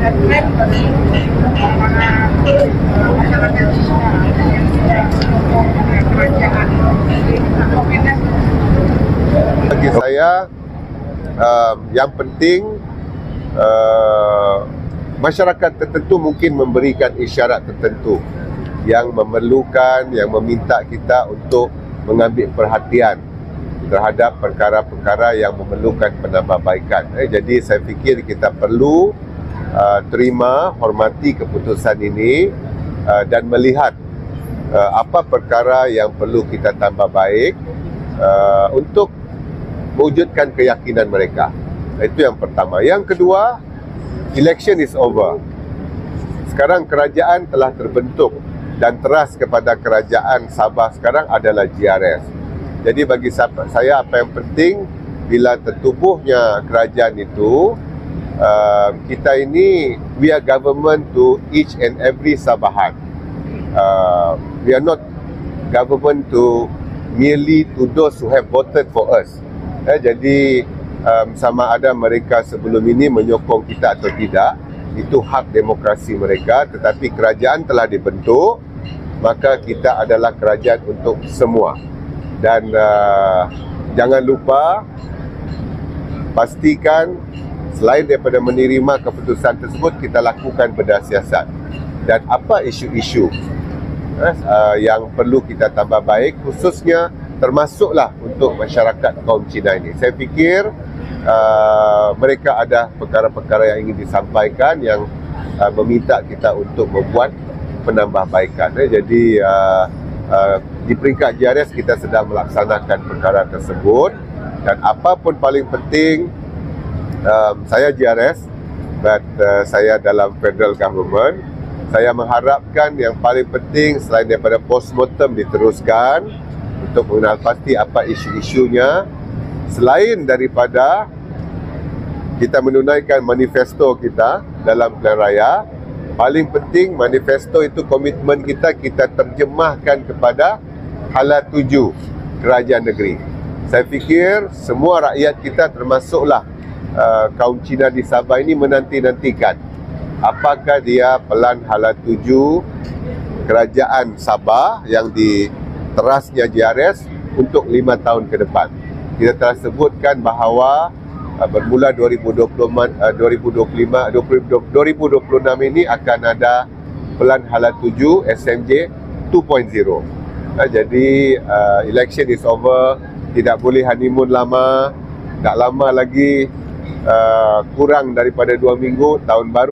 Bagi saya, yang penting masyarakat tertentu mungkin memberikan isyarat tertentu yang memerlukan, yang meminta kita untuk mengambil perhatian terhadap perkara-perkara yang memerlukan penambahbaikan. Jadi saya fikir kita perlu terima, hormati keputusan ini dan melihat apa perkara yang perlu kita tambah baik untuk mewujudkan keyakinan mereka. Itu yang pertama. Yang kedua, election is over. Sekarang kerajaan telah terbentuk dan teras kepada kerajaan Sabah sekarang adalah GRS. Jadi bagi saya apa yang penting bila tertubuhnya kerajaan itu, kita ini we are government to each and every Sabahan. We are not government to merely to those who have voted for us. Jadi sama ada mereka sebelum ini menyokong kita atau tidak, itu hak demokrasi mereka, tetapi kerajaan telah dibentuk, maka kita adalah kerajaan untuk semua. Dan jangan lupa pastikan selain daripada menerima keputusan tersebut, kita lakukan bedah siasat. Dan apa isu-isu yang perlu kita tambah baik, khususnya termasuklah untuk masyarakat kaum Cina ini. Saya fikir mereka ada perkara-perkara yang ingin disampaikan yang meminta kita untuk membuat penambahbaikan. Jadi di peringkat GRS kita sedang melaksanakan perkara tersebut, dan apa pun paling penting, saya GRS, but saya dalam federal government, saya mengharapkan yang paling penting selain daripada postmortem diteruskan untuk mengenal pasti apa isu-isunya, selain daripada kita menunaikan manifesto kita dalam pilihan raya, paling penting manifesto itu komitmen kita terjemahkan kepada hala tuju kerajaan negeri. Saya fikir semua rakyat kita termasuklah kaum Cina di Sabah ini menanti-nantikan apakah dia pelan hala tuju kerajaan Sabah yang diterasnya GRS untuk 5 tahun ke depan. Kita telah sebutkan bahawa bermula 2026 ini akan ada pelan hala tuju SMJ 2.0. Jadi election is over, tidak boleh honeymoon lama, tak lama lagi, kurang daripada 2 minggu tahun baru.